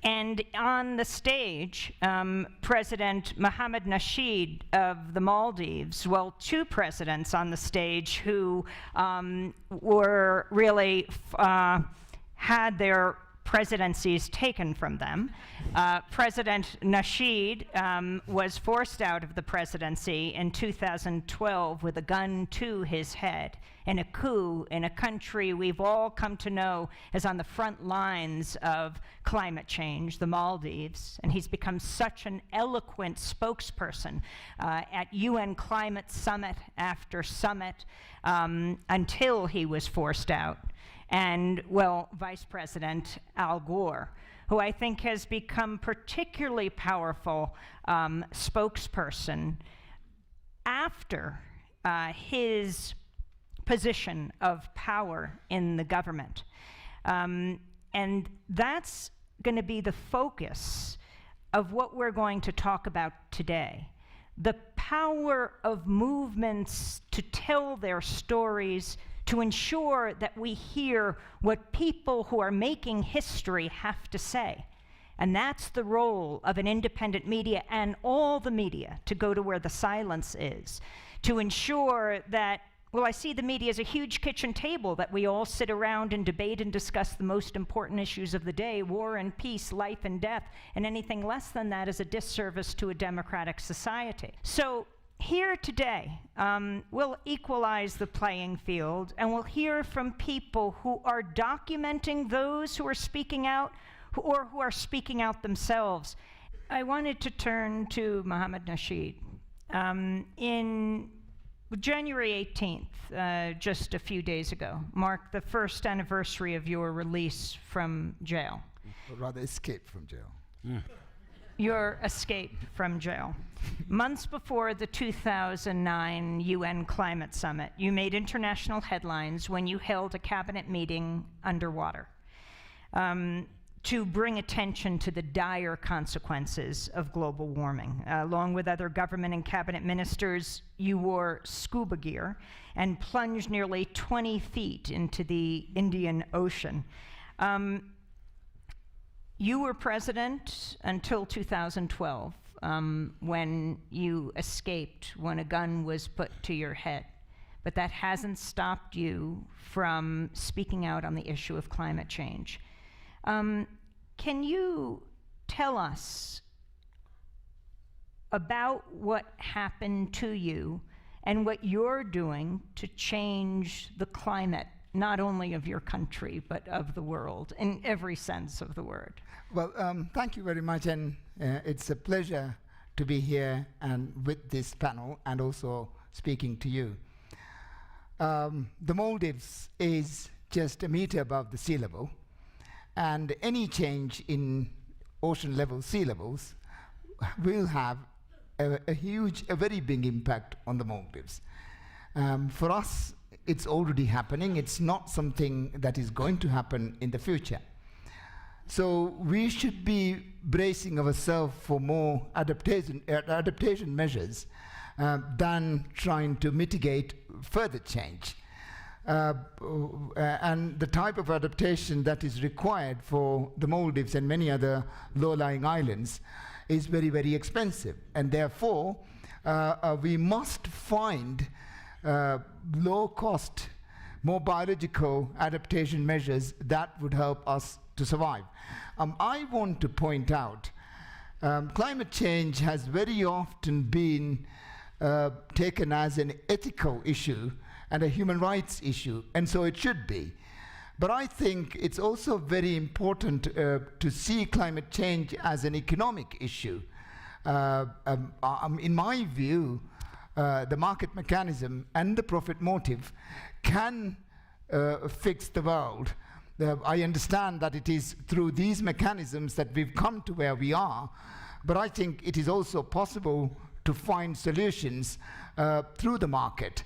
And on the stage, President Mohamed Nasheed of the Maldives, well, two presidents on the stage who were really, had their presidencies taken from them. President Nasheed was forced out of the presidency in 2012 with a gun to his head in a coup in a country we've all come to know as on the front lines of climate change, the Maldives. And he's become such an eloquent spokesperson at UN climate summit after summit until he was forced out. And, well, Vice President Al Gore, who I think has become particularly powerful spokesperson after his position of power in the government. And that's going to be the focus of what we're going to talk about today. The power of movements to tell their stories, to ensure that we hear what people who are making history have to say. And that's the role of an independent media and all the media, to go to where the silence is, to ensure that, well, I see the media as a huge kitchen table that we all sit around and debate and discuss the most important issues of the day, war and peace, life and death, and anything less than that is a disservice to a democratic society. So here today, we'll equalize the playing field, and we'll hear from people who are documenting those who are speaking out, or who are speaking out themselves. I wanted to turn to Mohamed Nasheed. In January 18th, just a few days ago, marked the first anniversary of your release from jail. Or rather, escape from jail. Your escape from jail. Months before the 2009 UN Climate Summit, you made international headlines when you held a cabinet meeting underwater to bring attention to the dire consequences of global warming. Along with other government and cabinet ministers, you wore scuba gear and plunged nearly 20 feet into the Indian Ocean. You were president until 2012, when you escaped when a gun was put to your head. But that hasn't stopped you from speaking out on the issue of climate change. Can you tell us about what happened to you and what you're doing to change the climate, not only of your country, but of the world, in every sense of the word? Well, thank you very much, and it's a pleasure to be here and with this panel and also speaking to you. The Maldives is just a meter above the sea level, and any change in ocean level, sea levels, will have a very big impact on the Maldives. For us, it's already happening. It's not something that is going to happen in the future. So we should be bracing ourselves for more adaptation measures than trying to mitigate further change. And the type of adaptation that is required for the Maldives and many other low-lying islands is very, very expensive. And therefore, we must find low-cost, more biological adaptation measures that would help us to survive. I want to point out, climate change has very often been taken as an ethical issue and a human rights issue, and so it should be. But I think it's also very important to see climate change as an economic issue. In my view, the market mechanism and the profit motive can fix the world. I understand that it is through these mechanisms that we've come to where we are, but I think it is also possible to find solutions through the market.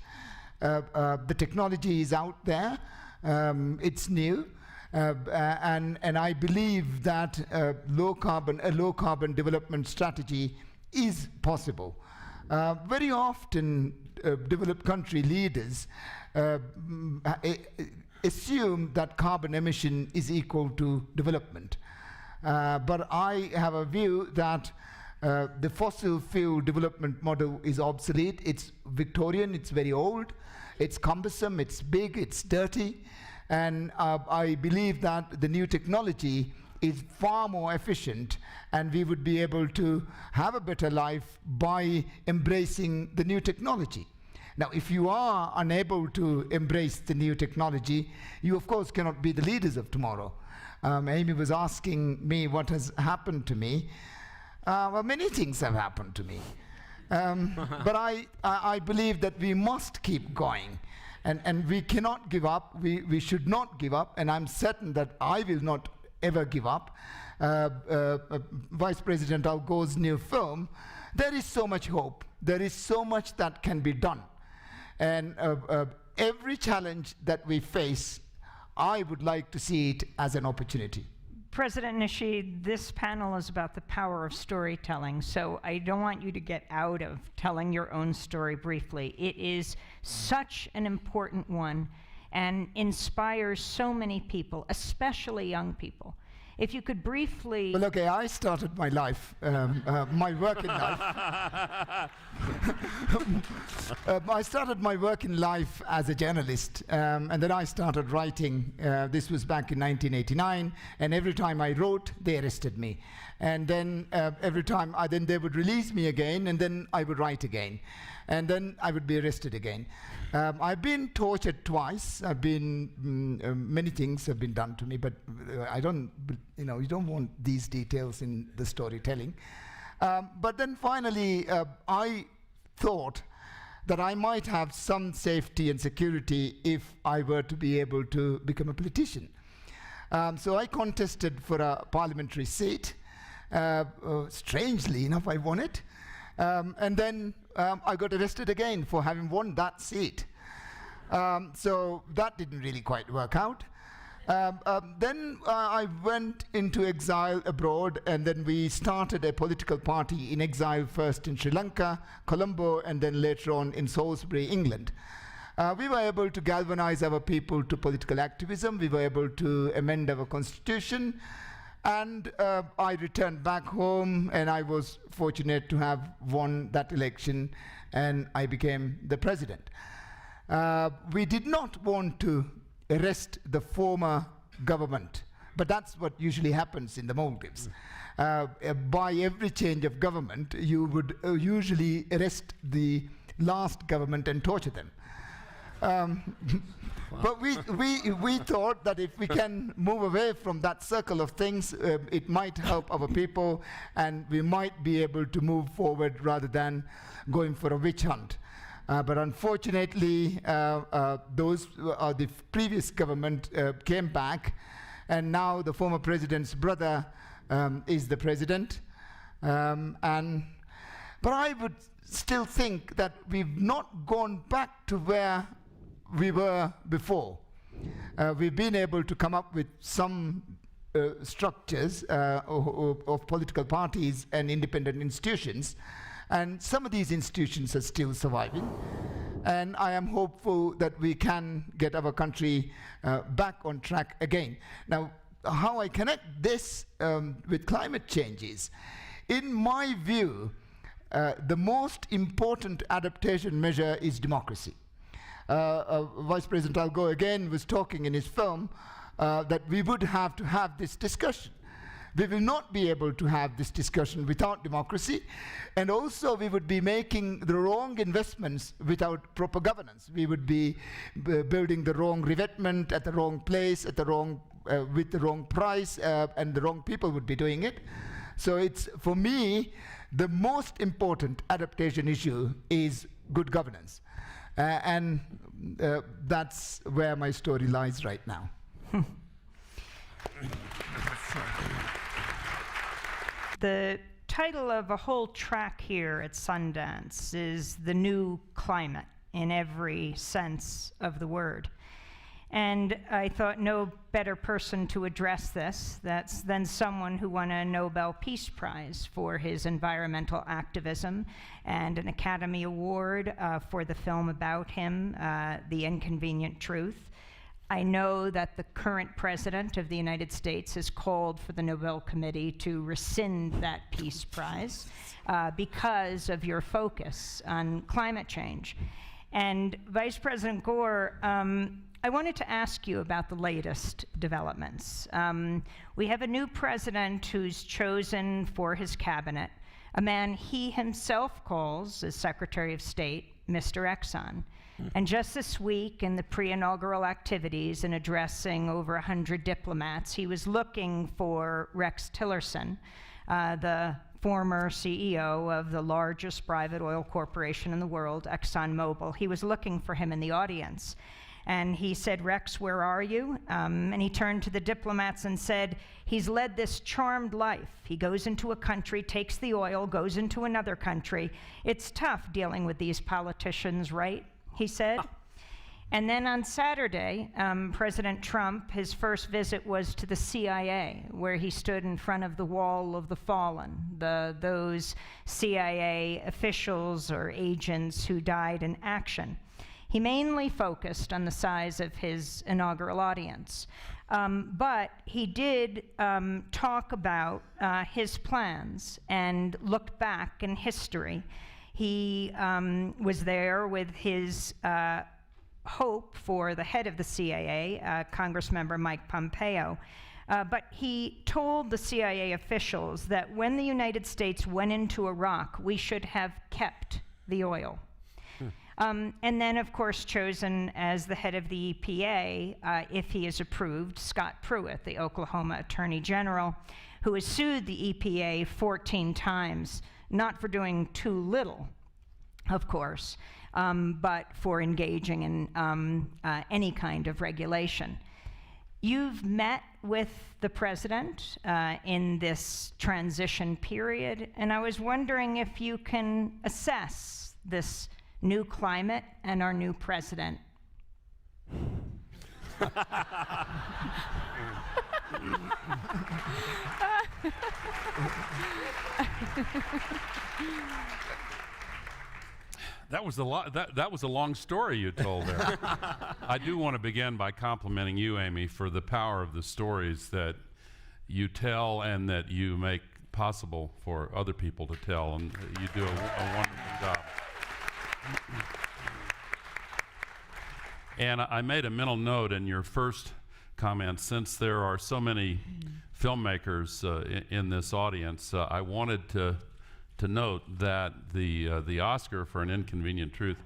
The technology is out there, it's new, and I believe that a low carbon development strategy is possible. Very often, developed country leaders assume that carbon emission is equal to development. But I have a view that the fossil fuel development model is obsolete. It's Victorian, it's very old, it's cumbersome, it's big, it's dirty, and I believe that the new technology is far more efficient, and we would be able to have a better life by embracing the new technology. Now, if you are unable to embrace the new technology, you of course cannot be the leaders of tomorrow. Amy was asking me what has happened to me. Well, many things have happened to me. But I believe that we must keep going, and we cannot give up. We should not give up, and I'm certain that I will not ever give up. Vice President Al Gore's new film, there is so much hope. There is so much that can be done. And every challenge that we face, I would like to see it as an opportunity. President Nasheed, this panel is about the power of storytelling, so I don't want you to get out of telling your own story briefly. It is such an important one and inspires so many people, especially young people. If you could briefly... Well, okay, I started my life, my working life. I started my working life as a journalist, and then I started writing. This was back in 1989, and every time I wrote, they arrested me. And then every time, then they would release me again, and then I would write again. And then I would be arrested again. I've been tortured twice. I've been, many things have been done to me, but I don't, you don't want these details in the storytelling. But then finally, I thought that I might have some safety and security if I were to be able to become a politician. So I contested for a parliamentary seat. Strangely enough, I won it. And then I got arrested again for having won that seat. So that didn't really quite work out. Then I went into exile abroad, and then we started a political party in exile, first in Sri Lanka, Colombo, and then later on in Salisbury, England. We were able to galvanize our people to political activism. We were able to amend our constitution. And I returned back home, and I was fortunate to have won that election, and I became the president. We did not want to arrest the former government, but that's what usually happens in the Maldives. By every change of government, you would usually arrest the last government and torture them. But we thought that if we can move away from that circle of things, it might help our people, and we might be able to move forward rather than going for a witch hunt. But unfortunately, the previous government came back, and now the former president's brother is the president. But I would still think that we've not gone back to where we were before. We've been able to come up with some structures of political parties and independent institutions, and some of these institutions are still surviving. And I am hopeful that we can get our country back on track again. Now, how I connect this with climate change is, in my view, the most important adaptation measure is democracy. Vice President Al Gore again was talking in his film that we would have to have this discussion. We will not be able to have this discussion without democracy, and also we would be making the wrong investments without proper governance. We would be building the wrong revetment at the wrong place, at the wrong, with the wrong price, and the wrong people would be doing it. So it's, for me, the most important adaptation issue is good governance. And that's where my story lies right now. The title of a whole track here at Sundance is The New Climate, in every sense of the word. And I thought no better person to address this than someone who won a Nobel Peace Prize for his environmental activism and an Academy Award for the film about him, The Inconvenient Truth. I know that the current president of the United States has called for the Nobel Committee to rescind that Peace Prize because of your focus on climate change. And Vice President Gore, I wanted to ask you about the latest developments. We have a new president who's chosen for his cabinet, a man he himself calls, as Secretary of State, Mr. Exxon. And just this week, in the pre-inaugural activities and addressing over 100 diplomats, he was looking for Rex Tillerson, the former CEO of the largest private oil corporation in the world, ExxonMobil. He was looking for him in the audience. And he said, "Rex, where are you?" And he turned to the diplomats and said, "He's led this charmed life. He goes into a country, takes the oil, goes into another country. It's tough dealing with these politicians, right?" he said. And then on Saturday, President Trump, his first visit was to the CIA, where he stood in front of the Wall of the Fallen, those CIA officials or agents who died in action. He mainly focused on the size of his inaugural audience, but he did talk about his plans and looked back in history. He was there with his hope for the head of the CIA, Congressmember Mike Pompeo, but he told the CIA officials that when the United States went into Iraq, we should have kept the oil. And then, of course, chosen as the head of the EPA, if he is approved, Scott Pruitt, the Oklahoma Attorney General, who has sued the EPA 14 times, not for doing too little, of course, but for engaging in any kind of regulation. You've met with the president in this transition period, and I was wondering if you can assess this new climate and our new president. That was a long story you told there. I do want to begin by complimenting you, Amy, for the power of the stories that you tell and that you make possible for other people to tell, and you do a wonderful job. And I made a mental note in your first comment, since there are so many filmmakers in this audience, I wanted to note that the Oscar for An Inconvenient Truth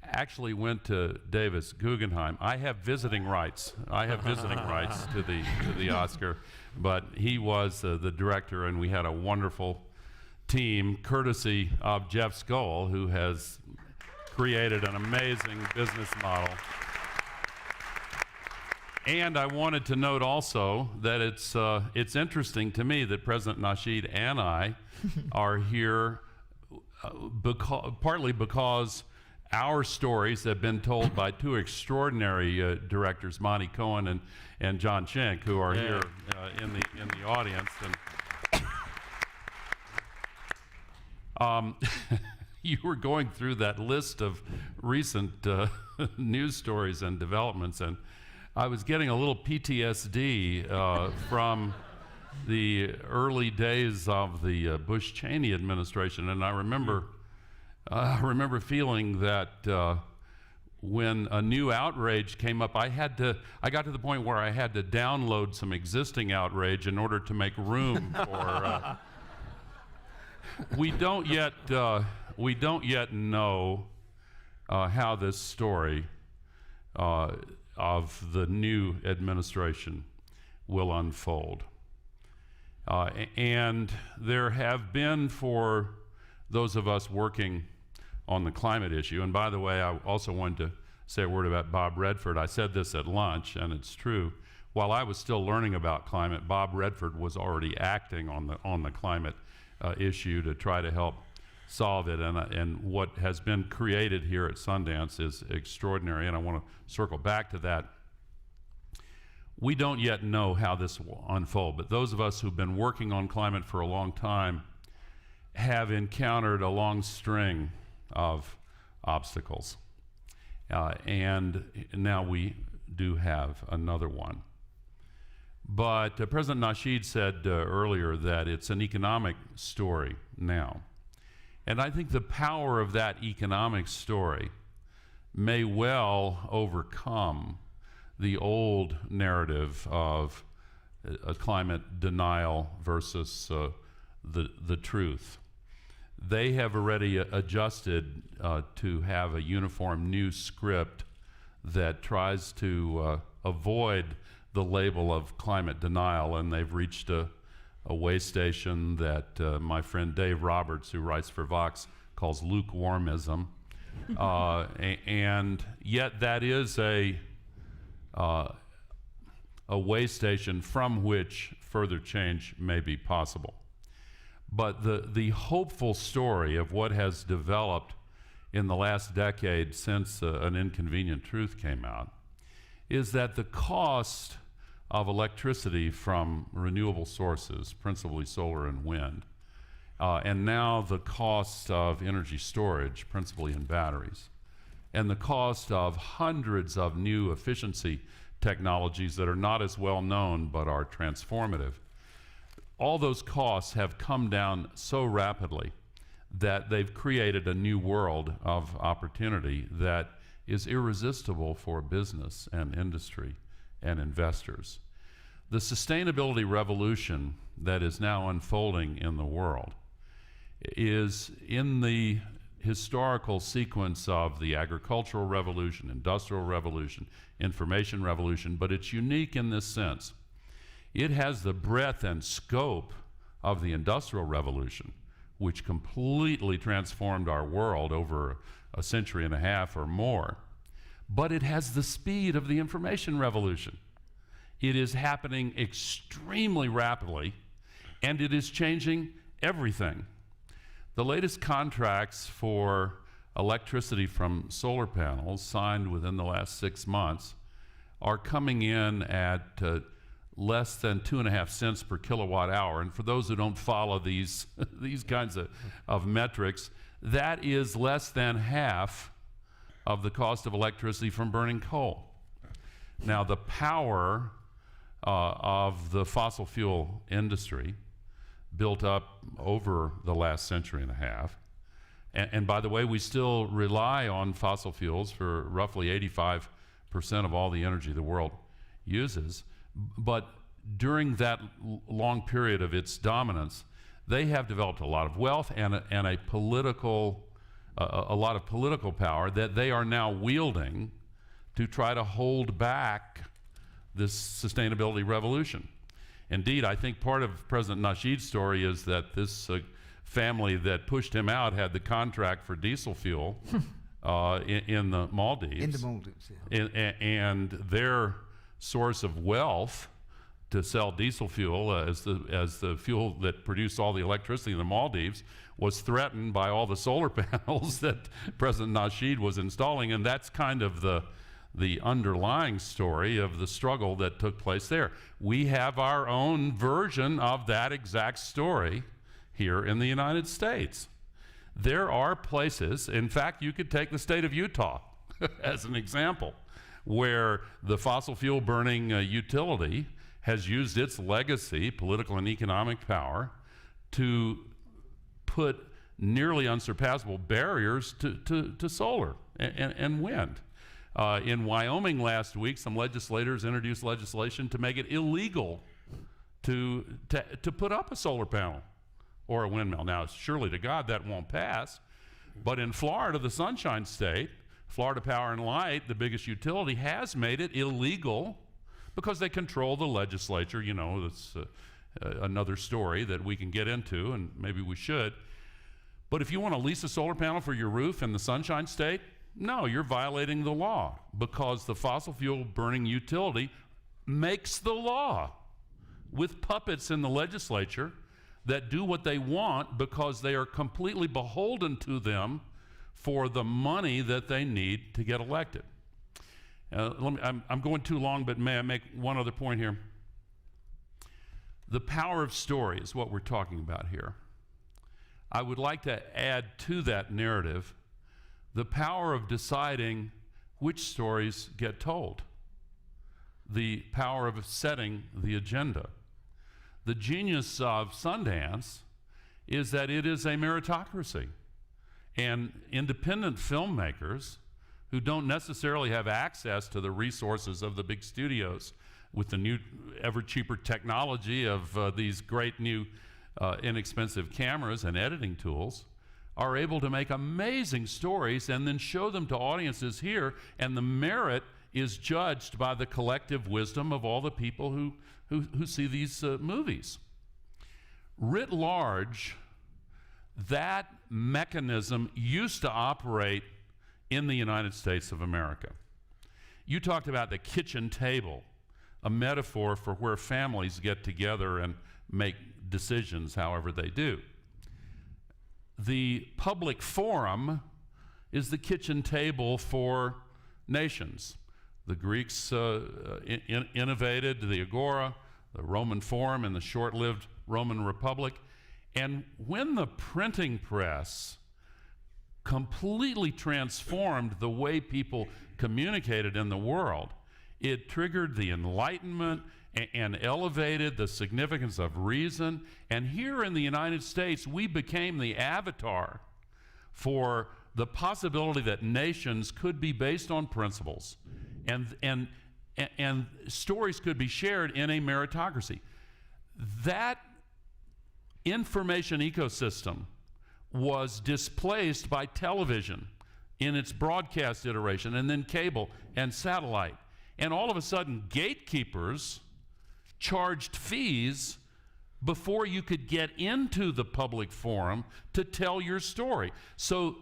actually went to Davis Guggenheim. I have visiting rights. To the Oscar, but he was the director, and we had a wonderful team, courtesy of Jeff Skoll, who has created an amazing business model. And I wanted to note also that it's interesting to me that President Nasheed and I are here partly because our stories have been told by two extraordinary directors, Monty Cohen and John Schenck, who are here in the audience. And you were going through that list of recent news stories and developments, and I was getting a little PTSD from the early days of the Bush-Cheney administration, and I remember feeling that when a new outrage came up, I got to the point where I had to download some existing outrage in order to make room for. We don't yet know how this story of the new administration will unfold. And there have been, for those of us working on the climate issue, and by the way, I also wanted to say a word about Bob Redford. I said this at lunch, and it's true. While I was still learning about climate, Bob Redford was already acting on the climate issue to try to help solve it, and what has been created here at Sundance is extraordinary, and I want to circle back to that. We don't yet know how this will unfold, but those of us who've been working on climate for a long time have encountered a long string of obstacles, and now we do have another one. But President Nasheed said earlier that it's an economic story now. And I think the power of that economic story may well overcome the old narrative of climate denial versus the truth. They have already adjusted to have a uniform new script that tries to avoid the label of climate denial, and they've reached a way station that my friend Dave Roberts, who writes for Vox, calls lukewarmism. And yet that is a way station from which further change may be possible. But the hopeful story of what has developed in the last decade since An Inconvenient Truth came out is that the cost of electricity from renewable sources, principally solar and wind, and now the cost of energy storage, principally in batteries, and the cost of hundreds of new efficiency technologies that are not as well known but are transformative. All those costs have come down so rapidly that they've created a new world of opportunity that is irresistible for business and industry and investors. The sustainability revolution that is now unfolding in the world is in the historical sequence of the agricultural revolution, industrial revolution, information revolution, but it's unique in this sense. It has the breadth and scope of the industrial revolution, which completely transformed our world over a century and a half or more, but it has the speed of the information revolution. It is happening extremely rapidly, and it is changing everything. The latest contracts for electricity from solar panels signed within the last 6 months are coming in at less than 2.5 cents per kilowatt hour. And for those who don't follow these kinds of metrics, that is less than half of the cost of electricity from burning coal. Now, the power of the fossil fuel industry built up over the last century and a half. And by the way, we still rely on fossil fuels for roughly 85% of all the energy the world uses. But during that long period of its dominance, they have developed a lot of wealth and a lot of political power that they are now wielding to try to hold back this sustainability revolution. Indeed, I think part of President Nasheed's story is that this family that pushed him out had the contract for diesel fuel in the Maldives. In the Maldives, yeah. And their source of wealth to sell diesel fuel as the fuel that produced all the electricity in the Maldives was threatened by all the solar panels that President Nasheed was installing, and that's kind of the underlying story of the struggle that took place there. We have our own version of that exact story here in the United States. There are places, in fact, you could take the state of Utah as an example, where the fossil fuel burning utility has used its legacy, political and economic power, to put nearly unsurpassable barriers to solar and wind. In Wyoming last week, some legislators introduced legislation to make it illegal to put up a solar panel or a windmill. Now, surely to God that won't pass, but in Florida, the Sunshine State, Florida Power and Light, the biggest utility, has made it illegal because they control the legislature. You know, that's another story that we can get into, and maybe we should. But if you want to lease a solar panel for your roof in the Sunshine State, no, you're violating the law, because the fossil fuel burning utility makes the law with puppets in the legislature that do what they want because they are completely beholden to them for the money that they need to get elected. I'm going too long, but may I make one other point here? The power of story is what we're talking about here. I would like to add to that narrative the power of deciding which stories get told. the power of setting the agenda. The genius of Sundance is that it is a meritocracy, and independent filmmakers who don't necessarily have access to the resources of the big studios with the new ever cheaper technology of these great new inexpensive cameras and editing tools are able to make amazing stories and then show them to audiences here, and the merit is judged by the collective wisdom of all the people who see these movies. Writ large, that mechanism used to operate in the United States of America. You talked about the kitchen table, a metaphor for where families get together and make decisions however they do. The public forum is the kitchen table for nations. The Greeks innovated the agora, the Roman Forum, and the short-lived Roman Republic. And when the printing press completely transformed the way people communicated in the world, it triggered the Enlightenment and elevated the significance of reason. And here in the United States, we became the avatar for the possibility that nations could be based on principles, and stories could be shared in a meritocracy. That information ecosystem was displaced by television in its broadcast iteration, and then cable and satellite. And all of a sudden, gatekeepers charged fees before you could get into the public forum to tell your story. So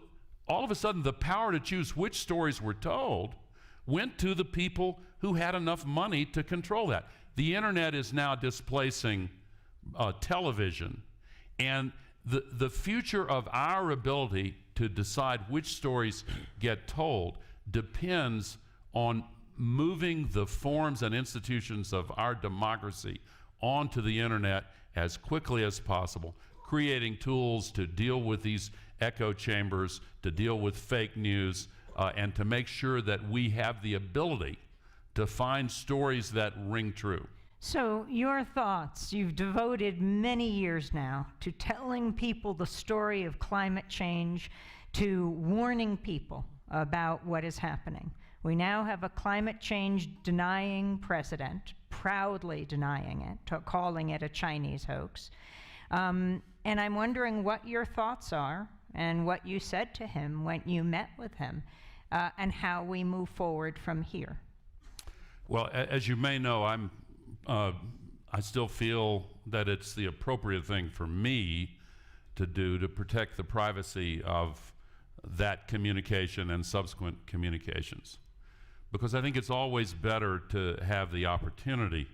all of a sudden, the power to choose which stories were told went to the people who had enough money to control that. The internet is now displacing television, and the future of our ability to decide which stories get told depends on moving the forms and institutions of our democracy onto the internet as quickly as possible, creating tools to deal with these echo chambers, to deal with fake news, and to make sure that we have the ability to find stories that ring true. So your thoughts, you've devoted many years now to telling people the story of climate change, to warning people about what is happening. We now have a climate change denying president, proudly denying it, calling it a Chinese hoax. And I'm wondering what your thoughts are and what you said to him when you met with him, and how we move forward from here. Well, as you may know, I still feel that it's the appropriate thing for me to do to protect the privacy of that communication and subsequent communications. Because I think it's always better to have the opportunity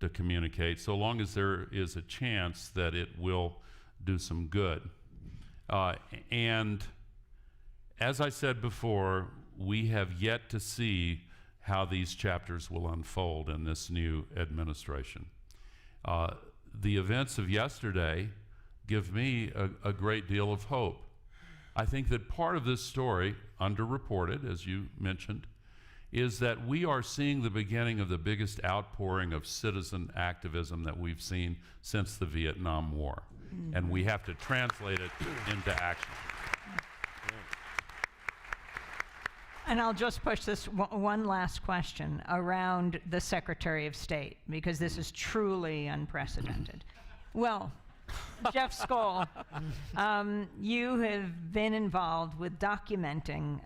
to communicate, so long as there is a chance that it will do some good. And as I said before, we have yet to see how these chapters will unfold in this new administration. The events of yesterday give me a great deal of hope. I think that part of this story, underreported, as you mentioned, is that we are seeing the beginning of the biggest outpouring of citizen activism that we've seen since the Vietnam War. And we have to translate it into action. And I'll just push this one last question around the Secretary of State, because this is truly unprecedented. Well, Jeff Skoll, you have been involved with documenting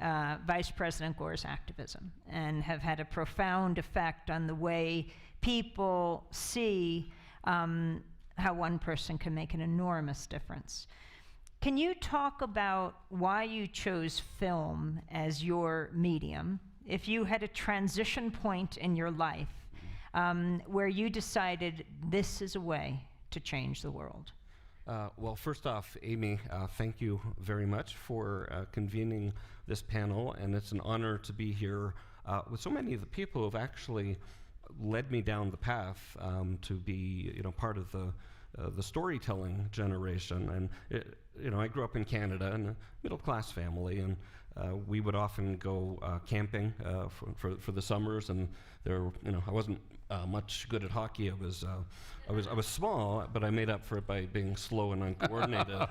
Vice President Gore's activism and have had a profound effect on the way people see how one person can make an enormous difference. Can you talk about why you chose film as your medium, if you had a transition point in your life where you decided this is a way to change the world? Well, first off, Amy, thank you very much for convening this panel, and it's an honor to be here with so many of the people who have actually led me down the path to be, part of the storytelling generation. And I grew up in Canada in a middle-class family, and we would often go camping for the summers. And I wasn't much good at hockey. I was small, but I made up for it by being slow and uncoordinated.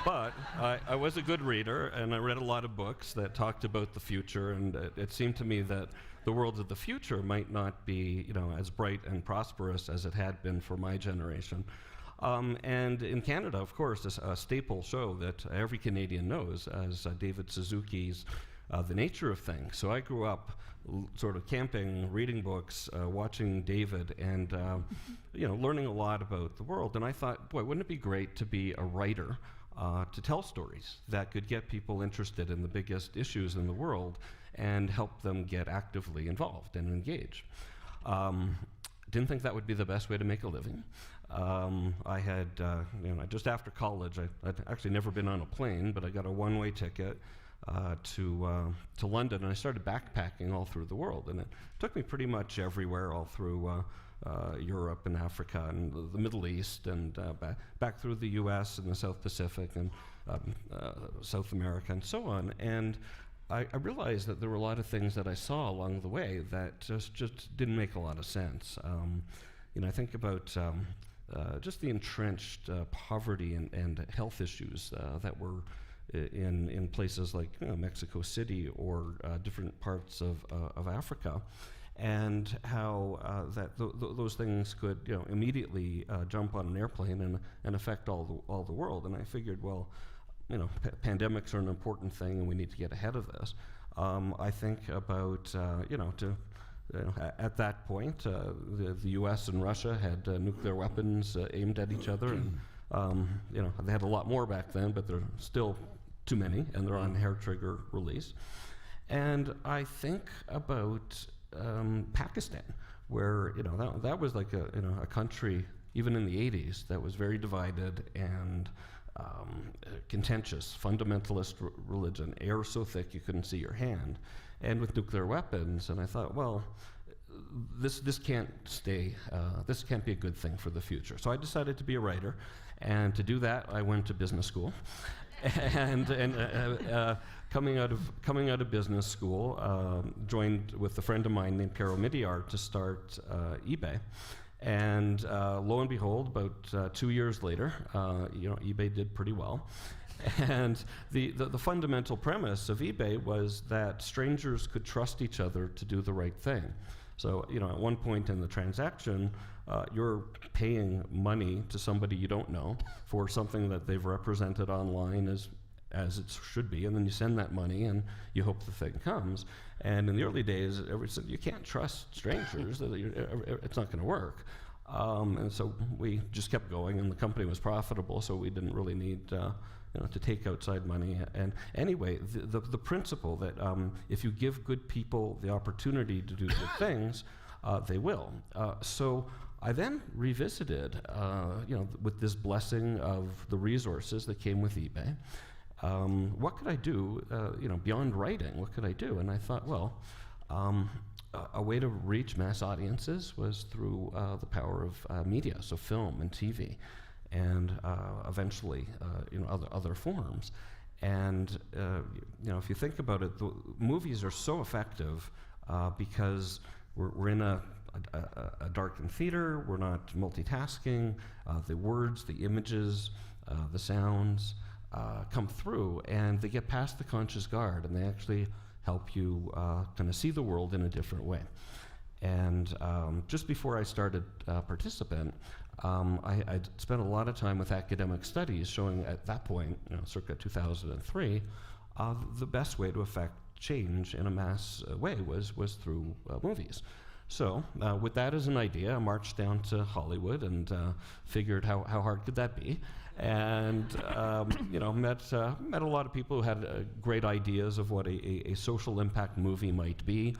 But I was a good reader, and I read a lot of books that talked about the future. And it seemed to me that the world of the future might not be, as bright and prosperous as it had been for my generation. And in Canada, of course, a staple show that every Canadian knows as David Suzuki's The Nature of Things. So I grew up sort of camping, reading books, watching David, and learning a lot about the world. And I thought, boy, wouldn't it be great to be a writer to tell stories that could get people interested in the biggest issues in the world and help them get actively involved and engaged. Didn't think that would be the best way to make a living. I had, just after college, I'd actually never been on a plane, but I got a one-way ticket to London, and I started backpacking all through the world. And it took me pretty much everywhere, all through Europe and Africa and the Middle East, and back through the US and the South Pacific and South America and so on. And I realized that there were a lot of things that I saw along the way that just didn't make a lot of sense. I think about just the entrenched poverty and health issues that were in places like Mexico City or different parts of Africa, and how those things could immediately jump on an airplane and affect all the world. And I figured, well, pandemics are an important thing, and we need to get ahead of this. I think about at that point, the U.S. and Russia had nuclear weapons aimed at each other, and they had a lot more back then, but they're still too many, and they're on hair trigger release. And I think about Pakistan, where that was like a country, even in the 80s, that was very divided and contentious, fundamentalist religion, air so thick you couldn't see your hand, and with nuclear weapons. And I thought, well, this can't stay, this can't be a good thing for the future. So I decided to be a writer, and to do that, I went to business school. and coming out of business school, joined with a friend of mine named Caro Midyar to start eBay. And lo and behold, about 2 years later, eBay did pretty well. And the fundamental premise of eBay was that strangers could trust each other to do the right thing. So, at one point in the transaction, you're paying money to somebody you don't know for something that they've represented online as it should be, and then you send that money and you hope the thing comes. And in the early days, you can't trust strangers. It's not going to work. And so we just kept going, and the company was profitable, so we didn't really need to take outside money. And anyway, the principle that if you give good people the opportunity to do good things, they will. So I then revisited, with this blessing of the resources that came with eBay. What could I do, beyond writing? What could I do? And I thought, well, a way to reach mass audiences was through the power of media, so film and TV, and eventually, other forms. And if you think about it, the movies are so effective because we're in a darkened theater. We're not multitasking. The words, the images, the sounds come through, and they get past the conscious guard, and they actually help you kind of see the world in a different way. And just before I started Participant, I'd spent a lot of time with academic studies showing at that point, circa 2003, the best way to affect change in a mass way was through movies. So with that as an idea, I marched down to Hollywood and figured how hard could that be, and met a lot of people who had great ideas of what a social impact movie might be.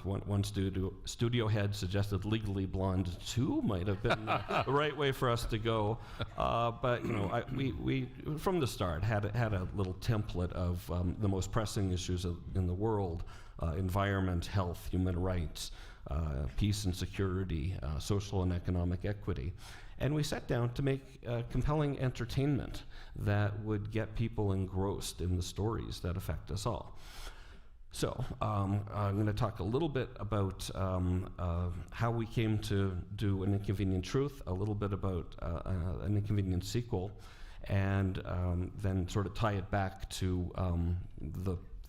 One studio head suggested Legally Blonde 2 might have been the right way for us to go, but we from the start had a little template of the most pressing issues in the world: environment, health, human rights, peace and security, social and economic equity. And we sat down to make compelling entertainment that would get people engrossed in the stories that affect us all. So I'm going to talk a little bit about how we came to do An Inconvenient Truth, a little bit about An Inconvenient Sequel, and then sort of tie it back to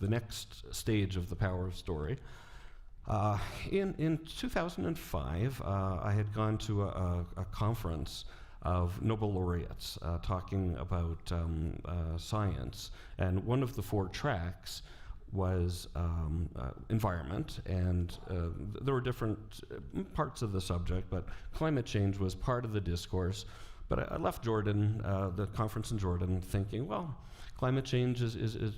the next stage of the power of story. In 2005, I had gone to a conference of Nobel laureates talking about science, and one of the 4 tracks was environment, and there were different parts of the subject, but climate change was part of the discourse. But I left Jordan, the conference in Jordan, thinking, well, climate change is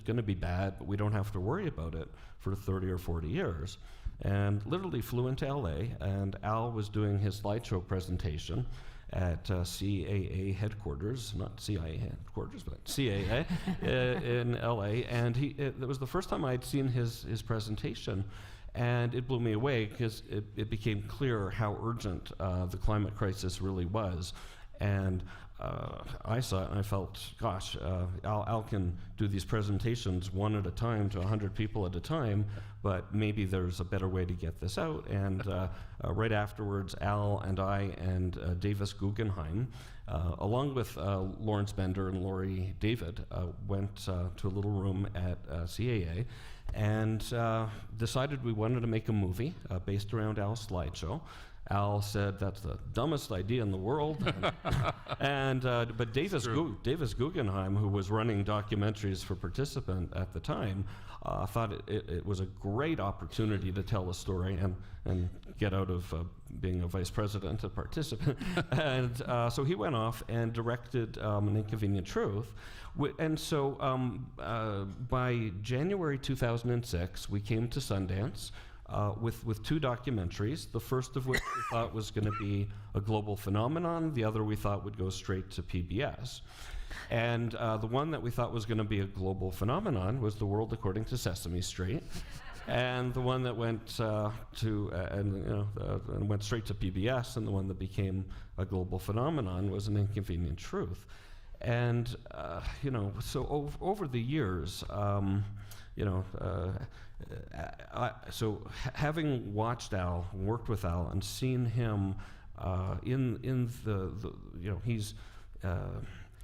going to be bad, but we don't have to worry about it for 30 or 40 years. And literally flew into LA, and Al was doing his slideshow presentation at CAA headquarters, not CIA headquarters, but CAA in LA. And it was the first time I'd seen his presentation, and it blew me away because it became clear how urgent the climate crisis really was. And I saw it and I felt, gosh, Al can do these presentations one at a time to 100 people at a time, but maybe there's a better way to get this out. And right afterwards, Al and I and Davis Guggenheim, along with Lawrence Bender and Laurie David, went to a little room at CAA and decided we wanted to make a movie based around Al's slideshow. Al said that's the dumbest idea in the world, but Davis Guggenheim, who was running documentaries for Participant at the time, thought it was a great opportunity to tell a story and get out of being a vice president at Participant. And so he went off and directed An Inconvenient Truth. And so by January 2006, we came to Sundance with 2 documentaries, the first of which we thought was going to be a global phenomenon, the other we thought would go straight to PBS. And the one that we thought was going to be a global phenomenon was The World According to Sesame Street. And the one that went went straight to PBS, and the one that became a global phenomenon was An Inconvenient Truth. And so over the years, so having watched Al, worked with Al, and seen him in the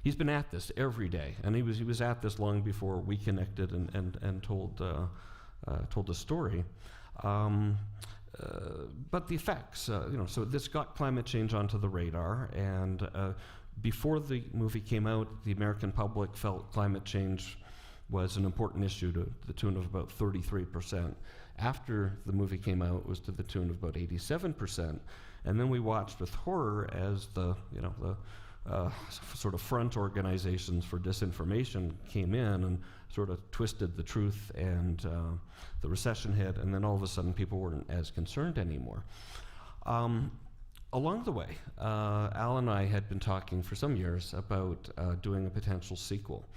he's been at this every day, and he was at this long before we connected and told the story. But the effects, so this got climate change onto the radar, and before the movie came out, the American public felt climate change was an important issue to the tune of about 33%. After the movie came out, it was to the tune of about 87%. And then we watched with horror as the sort of front organizations for disinformation came in and sort of twisted the truth, and the recession hit, and then all of a sudden people weren't as concerned anymore. Along the way, Al and I had been talking for some years about doing a potential sequel.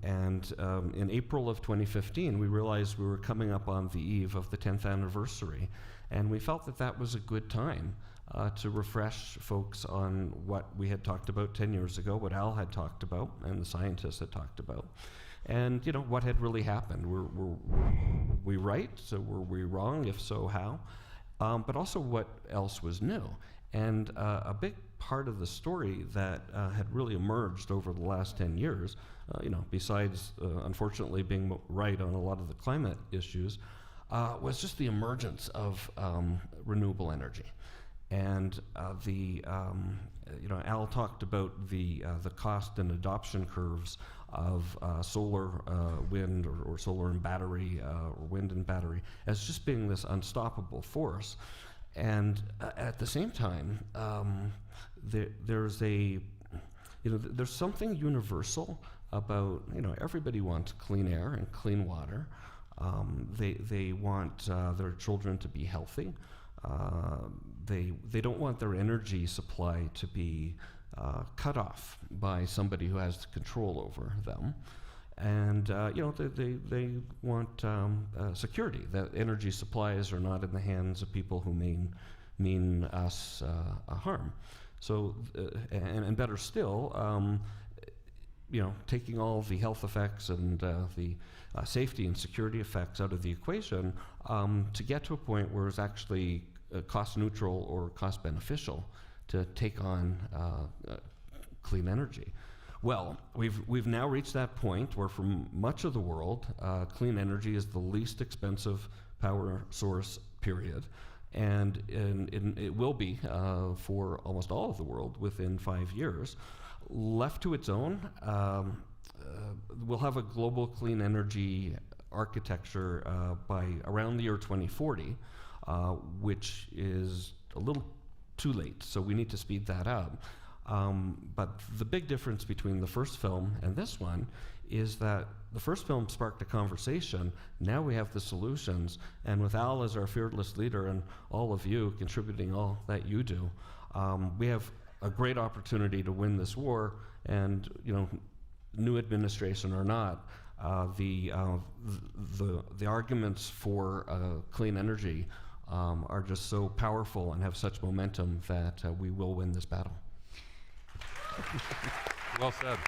In April of 2015, we realized we were coming up on the eve of the 10th anniversary, and we felt that that was a good time to refresh folks on what we had talked about 10 years ago, what Al had talked about, and the scientists had talked about, and what had really happened. Were we right? So were we wrong? If so, how? But also what else was new. And a big part of the story that had really emerged over the last 10 years, besides unfortunately being right on a lot of the climate issues, was just the emergence of renewable energy. And Al talked about the cost and adoption curves of solar, wind, or solar and battery, or wind and battery, as just being this unstoppable force. And at the same time, there's something universal about, everybody wants clean air and clean water. They want their children to be healthy. They don't want their energy supply to be cut off by somebody who has control over them. And they want security, that energy supplies are not in the hands of people who mean us harm. So, and better still, taking all the health effects and the safety and security effects out of the equation to get to a point where it's actually cost neutral or cost beneficial to take on clean energy. Well, we've now reached that point where for much of the world, clean energy is the least expensive power source, period. And it will be for almost all of the world within 5 years. Left to its own, we'll have a global clean energy architecture by around the year 2040, which is a little too late, so we need to speed that up. But the big difference between the first film and this one is that the first film sparked a conversation. Now we have the solutions, and with Al as our fearless leader and all of you contributing all that you do, we have a great opportunity to win this war. And new administration or not, the arguments for clean energy are just so powerful and have such momentum that we will win this battle. Well said.